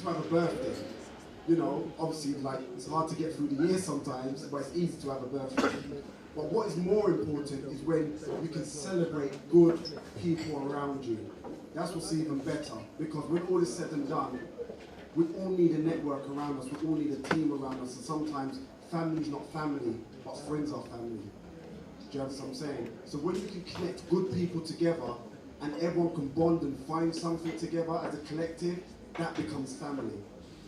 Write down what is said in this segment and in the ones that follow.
to have a birthday. You know, obviously, like, it's hard to get through the year sometimes, but it's easy to have a birthday. But what is more important is when you can celebrate good people around you. That's what's even better, because when all is said and done, we all need a network around us, we all need a team around us, and sometimes family's not family, but friends are family. Do you understand what I'm saying? So when you can connect good people together, and everyone can bond and find something together as a collective, that becomes family.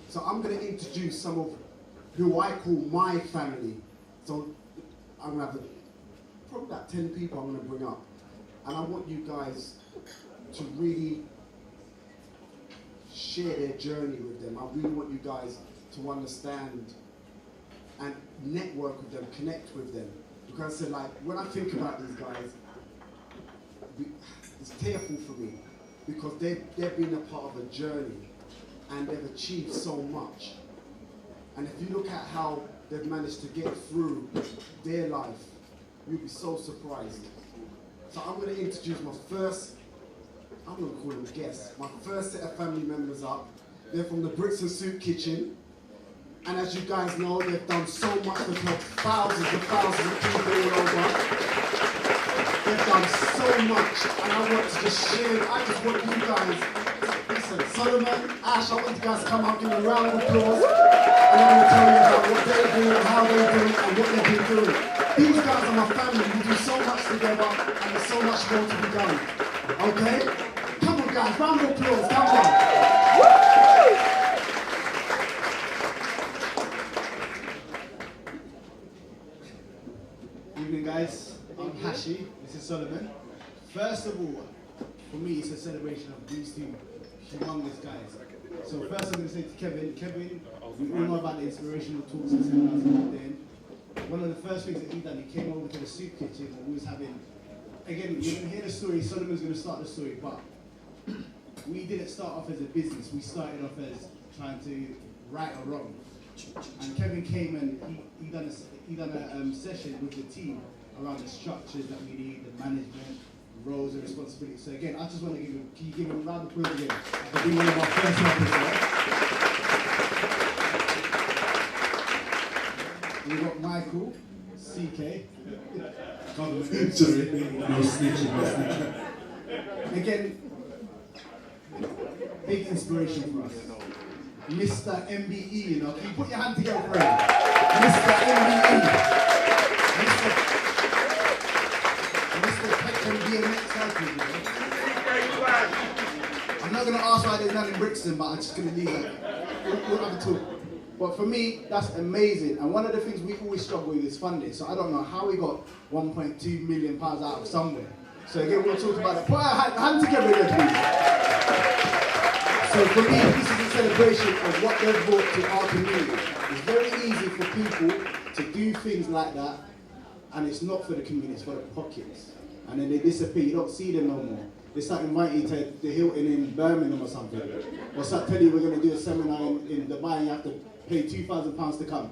So I'm going to introduce some of who I call my family. So I'm going to have probably about 10 people I'm going to bring up. And I want you guys to really share their journey with them. I really want you guys to understand and network with them, connect with them. Because I said, like, when I think about these guys, it's tearful for me, because they've been a part of a journey and they've achieved so much. And if you look at how they've managed to get through their life, you'll be so surprised. So I'm going to introduce my first, I'm going to call them guests, my first set of family members up. They're from the Brixton Soup Kitchen. And as you guys know, they've done so much, they've helped thousands and thousands of people all over. They've done so much, and I want to just share, I just want you guys, listen, Solomon, Ash, I want you guys to come out, give a round of applause, and I'm going to tell you about what they do, how they do it, and what they've been doing. These guys are my family, we do so much together, and there's so much more to be done. Okay? Come on guys, round of applause, come on. Evening guys, I'm Hashi, this is Solomon. First of all, for me it's a celebration of these two humongous guys. So first I'm going to say to Kevin, we all know about the inspirational talks and seminars that we're doing. One of the first things that he done, he came over to the soup kitchen and we was having, again, you're going to hear the story, Solomon's going to start the story, but we didn't start off as a business, we started off as trying to right or wrong. And Kevin came and he done a session with the team around the structures that we need, the management, roles and responsibilities. So again, I just want to give him, can you give him a round of applause again for being one of our first members. We've got Michael, CK. Sorry, no snitching, no snitching. Again, big inspiration for us. Mr. MBE, you know, can you put your hand together for him? Mr. MBE. Mr. Peckham BMX cycling, you know. I'm not going to ask why there's none in Brixton, but I'm just going to leave it. We'll have a talk. But for me, that's amazing. And one of the things we always struggle with is funding. So I don't know how we got £1.2 million out of somewhere. So again, we'll talk about that. Put our hand together again, please. So for me, this is a celebration of what they've brought to our community. It's very easy for people to do things like that, and it's not for the community, it's for the pockets. And then they disappear, you don't see them no more. They start inviting you to the Hilton in Birmingham or something. Or start telling you we're going to do a seminar in Dubai and you have to pay £2,000 to come.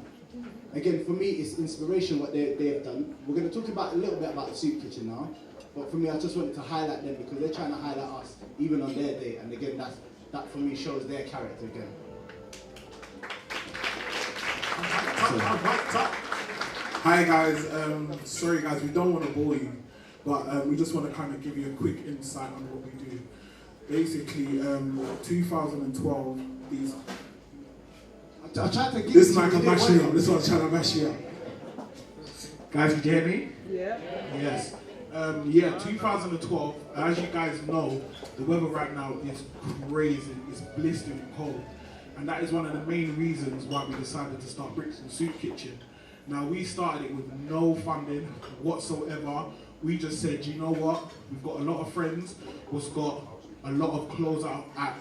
Again, for me, it's inspiration what they've done. We're going to talk about a little bit about the soup kitchen now. But for me, I just wanted to highlight them because they're trying to highlight us even on their day. And again, that for me shows their character again. Hi guys, sorry guys, we don't want to bore you, but we just want to kind of give you a quick insight on what we do. Basically, 2012, these... I tried to give this is like a mash you up, this one's trying to mash you up. Guys, you hear me? Yeah. Yes. Yeah, 2012, as you guys know, the weather right now is crazy, it's blistering cold. And that is one of the main reasons why we decided to start Brixton Soup Kitchen. Now, we started it with no funding whatsoever. We just said, you know what, we've got a lot of friends who's got a lot of clothes out at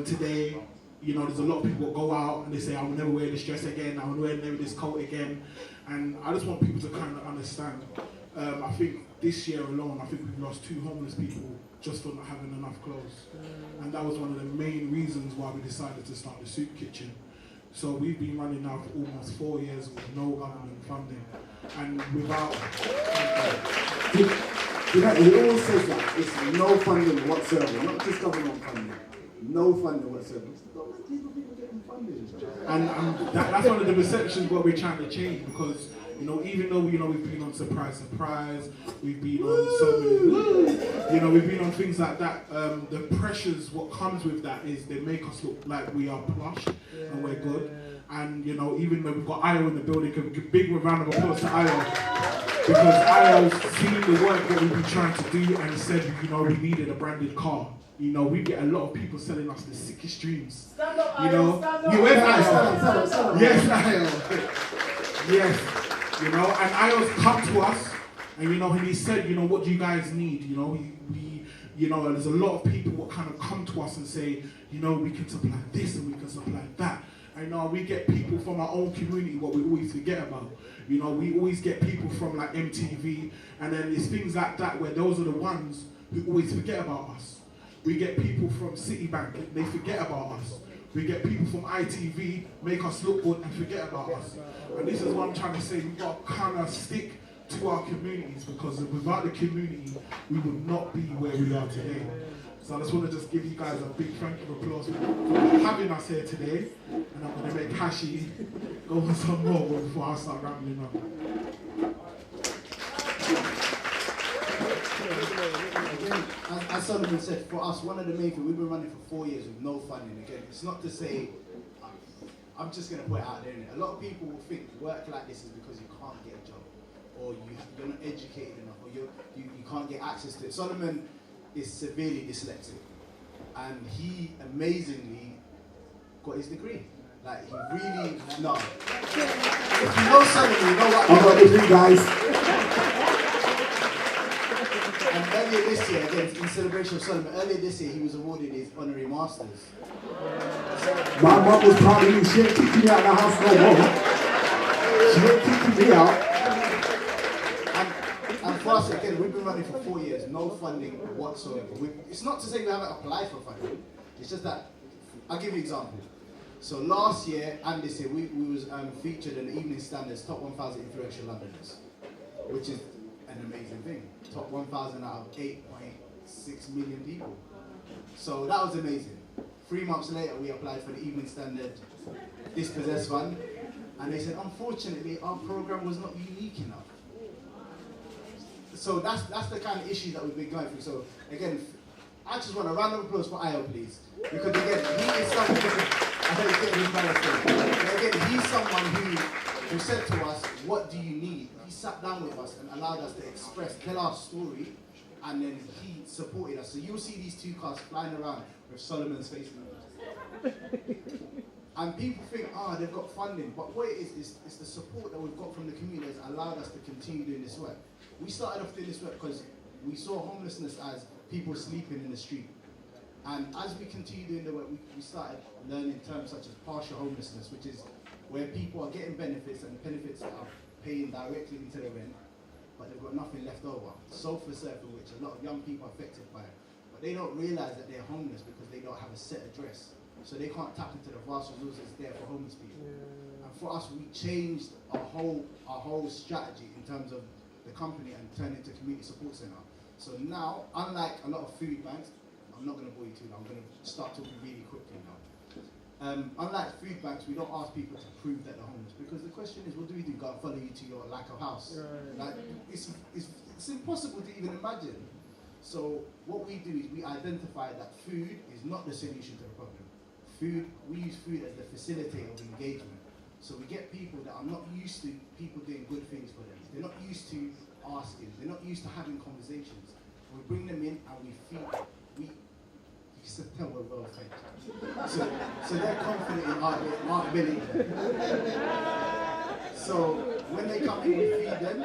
today. You know, there's a lot of people that go out and they say, I will never wear this dress again, I will never wear this coat again. And I just want people to kind of understand. I think this year alone, I think we've lost 2 homeless people just for not having enough clothes. And that was one of the main reasons why we decided to start the soup kitchen. So we've been running now for almost 4 years with no government funding. And without... He always says that, it's no funding whatsoever, not just government funding. No funding whatsoever. People get funding. And that's one of the perceptions what we're trying to change, because even though we've been on surprise, we've been on so many, we've been on things like that. The pressures, what comes with that is they make us look like we are plush and we're good. And even though we've got Ayo in the building, a big round of applause to Ayo, because Ayo's seen the work that we've been trying to do and said we needed a branded car. We get a lot of people selling us the sickest dreams. Stand up, Ayo, stand up. Where's Ayo? Yes, Ayo. Yes. And Ayo's come to us, and he said, what do you guys need? There's a lot of people what kind of come to us and say, we can supply this and we can supply that. And we get people from our own community, what we always forget about. We always get people from like MTV, and then there's things like that where those are the ones who always forget about us. We get people from Citibank, they forget about us. We get people from ITV, make us look good and forget about us. And this is what I'm trying to say, we've got to kind of stick to our communities, because without the community, we would not be where we are today. So I just want to just give you guys a big thank you applause for having us here today. And I'm going to make Hashi go on some more before I start rambling on. As Solomon said, for us, one of the main things, we've been running for 4 years with no funding. Again, it's not to say, I'm just going to put it out there. A lot of people will think work like this is because you can't get a job, or you're not educated enough, or you can't get access to it. Solomon is severely dyslexic, and he amazingly got his degree. Like, he really, no. If you know Solomon, you know what I got a degree, guys. And earlier this year, again, in celebration of Solomon, earlier this year he was awarded his honorary masters. My mum was proud of me. She ain't kicking me out of the house no more. She ain't kicking me out. And for us, again, we've been running for 4 years, no funding whatsoever. It's not to say we haven't applied for funding. It's just that, I'll give you an example. So last year and this year, we was featured in the Evening Standard's Top 1,000 Influential Londoners, which is an amazing thing. Top 1,000 out of 8.6 million people. So that was amazing. 3 months later, we applied for the Evening Standard Dispossessed Fund, and they said, unfortunately, our program was not unique enough. So that's the kind of issue that we've been going through. So again, I just want a round of applause for Ayo, please, because again, he is someone. I know he's getting embarrassed. But again, he's someone who said to us, "What do you need?" He sat down with us and allowed us to tell our story, and then he supported us. So you'll see these 2 cars flying around with Solomon's face on it. And people think, they've got funding, but what it is the support that we've got from the community has allowed us to continue doing this work. We started off doing this work because we saw homelessness as people sleeping in the street. And as we continue doing the work, we started learning terms such as partial homelessness, which is where people are getting benefits, and the benefits are paying directly into their rent, but they've got nothing left over. Sofa surfing, which a lot of young people are affected by it. But they don't realize that they're homeless because they don't have a set address. So they can't tap into the vast resources there for homeless people. And for us, we changed our whole strategy in terms of the company and turned it into a community support center. So now, unlike a lot of food banks, I'm not going to bore you too long, I'm going to start talking really quickly now. Unlike food banks, we don't ask people to prove that they're homeless, because the question is, what do we do? Go and follow you to your lack of house? Right. Like, it's impossible to even imagine. So what we do is we identify that food is not the solution to the problem. We use food as the facilitator of engagement. So we get people that are not used to people doing good things for them. They're not used to asking. They're not used to having conversations. We bring them in and we feed them. You can tell we're well fed. So they're confident in our ability. So when they come in, we feed them.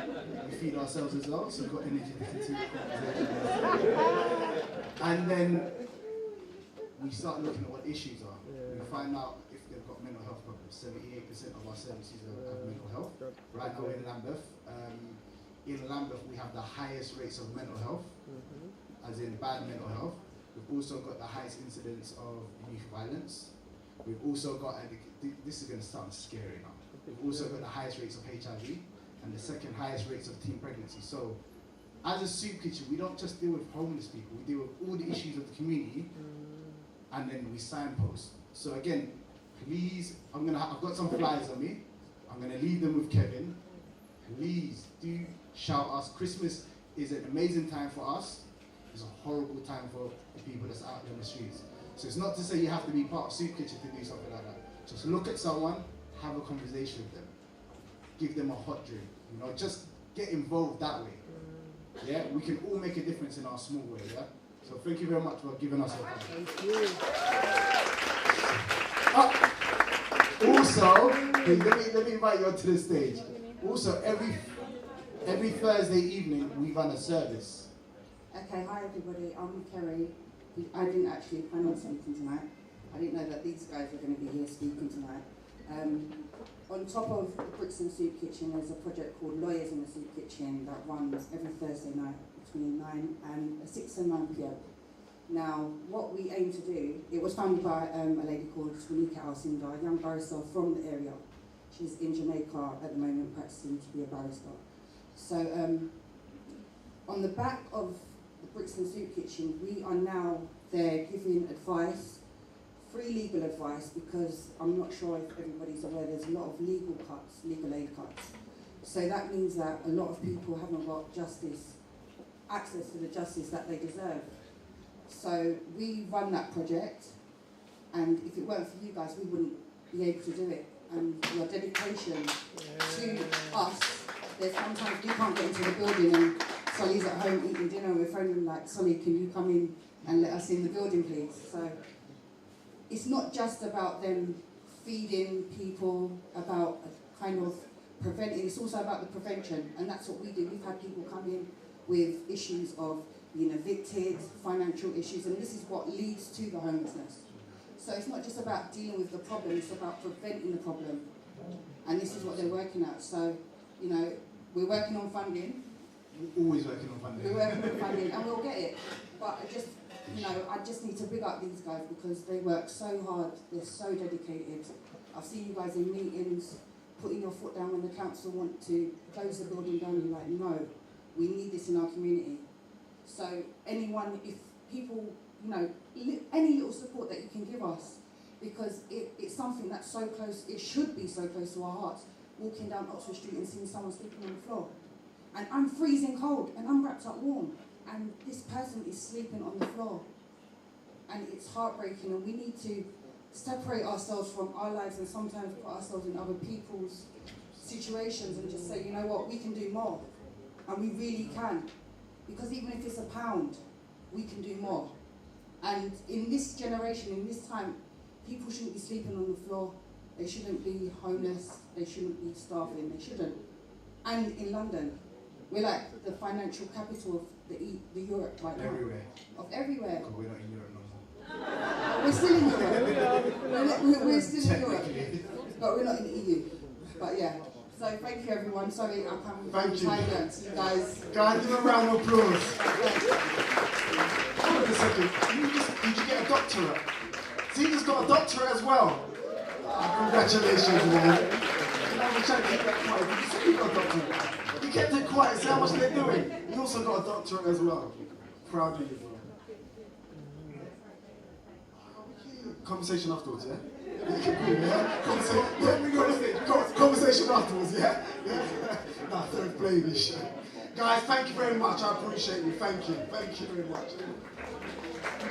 We feed ourselves as well. So we've got energy to continue the conversation. And then we start looking at what issues are. We find out if they've got mental health problems. 78% of our services have mental health. Right now in Lambeth. In Lambeth, we have the highest rates of mental health, as in bad mental health. We've also got the highest incidence of youth violence. We've also got, this is going to sound scary now, we've also got the highest rates of HIV and the second highest rates of teen pregnancy. So as a soup kitchen, we don't just deal with homeless people, we deal with all the issues of the community, and then we signpost. So again, please, I've got some flyers on me. I'm gonna leave them with Kevin. Please do shout us. Christmas is an amazing time for us. It's a horrible time for the people that's out in the streets. So it's not to say you have to be part of Soup Kitchen to do something like that. Just look at someone, have a conversation with them. Give them a hot drink. You know, just get involved that way. Yeah, we can all make a difference in our small way, yeah? So thank you very much for giving us your time. Thank you. Also, let me invite you onto the stage. Also, every Thursday evening, we run a service. Okay, hi everybody, I'm Kerry. I didn't actually plan on speaking tonight. I didn't know that these guys were going to be here speaking tonight. On top of the Brixton Soup Kitchen, there's a project called Lawyers in the Soup Kitchen that runs every Thursday night between 9 and 6 and 9 p.m. Now, what we aim to do, it was founded by a lady called Swanika Alcindor, a young barrister from the area. She's in Jamaica at the moment, practicing to be a barrister. So, on the back of the Brixton Soup Kitchen, we are now there giving advice, free legal advice, because I'm not sure if everybody's aware, there's a lot of legal aid cuts. So that means that a lot of people haven't got access to the justice that they deserve. So we run that project, and if it weren't for you guys, we wouldn't be able to do it. And your dedication to us, there's sometimes we can't get into the building and Solly's at home eating dinner, we're phoning like, Solly, can you come in and let us in the building, please? So it's not just about them feeding people, about kind of preventing, it's also about the prevention, and that's what we do. We've had people come in with issues of being evicted, financial issues, and this is what leads to the homelessness. So it's not just about dealing with the problem, it's about preventing the problem. And this is what they're working at. So, you know, we're working on funding. We're always working on funding. We're working on funding, and we'll get it. But I just need to big up these guys because they work so hard, they're so dedicated. I've seen you guys in meetings, putting your foot down when the council want to close the building down, you're like, no, we need this in our community. So anyone, if people, you know, any little support that you can give us, because it's something that's so close, it should be so close to our hearts, walking down Oxford Street and seeing someone sleeping on the floor. And I'm freezing cold and I'm wrapped up warm, and this person is sleeping on the floor. And it's heartbreaking, and we need to separate ourselves from our lives and sometimes put ourselves in other people's situations and just say, you know what, we can do more. And we really can. Because even if it's £1, we can do more. And in this generation, in this time, people shouldn't be sleeping on the floor. They shouldn't be homeless. They shouldn't be starving. They shouldn't. And in London, we're like the financial capital of the Europe right now. Everywhere. Of everywhere. We're not in Europe no more. We're still in Europe. We're still in Europe. But we're not in the EU. But yeah. So thank you everyone. Sorry, I can't. Thank you. You guys. Guys, give a round of applause. Hold on a second. Did you get a doctorate? See, he's got a doctorate as well. Congratulations, man. You said you got a doctorate. You kept it quiet. See how much they're doing. You also got a doctorate as well. Proud of you, bro. Conversation afterwards, yeah? Conversation afterwards, yeah? Nah, don't play this shit. Guys, thank you very much. I appreciate you. Thank you. Thank you very much.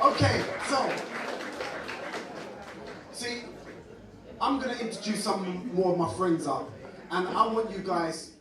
Okay, so, see, I'm going to introduce some more of my friends up, and I want you guys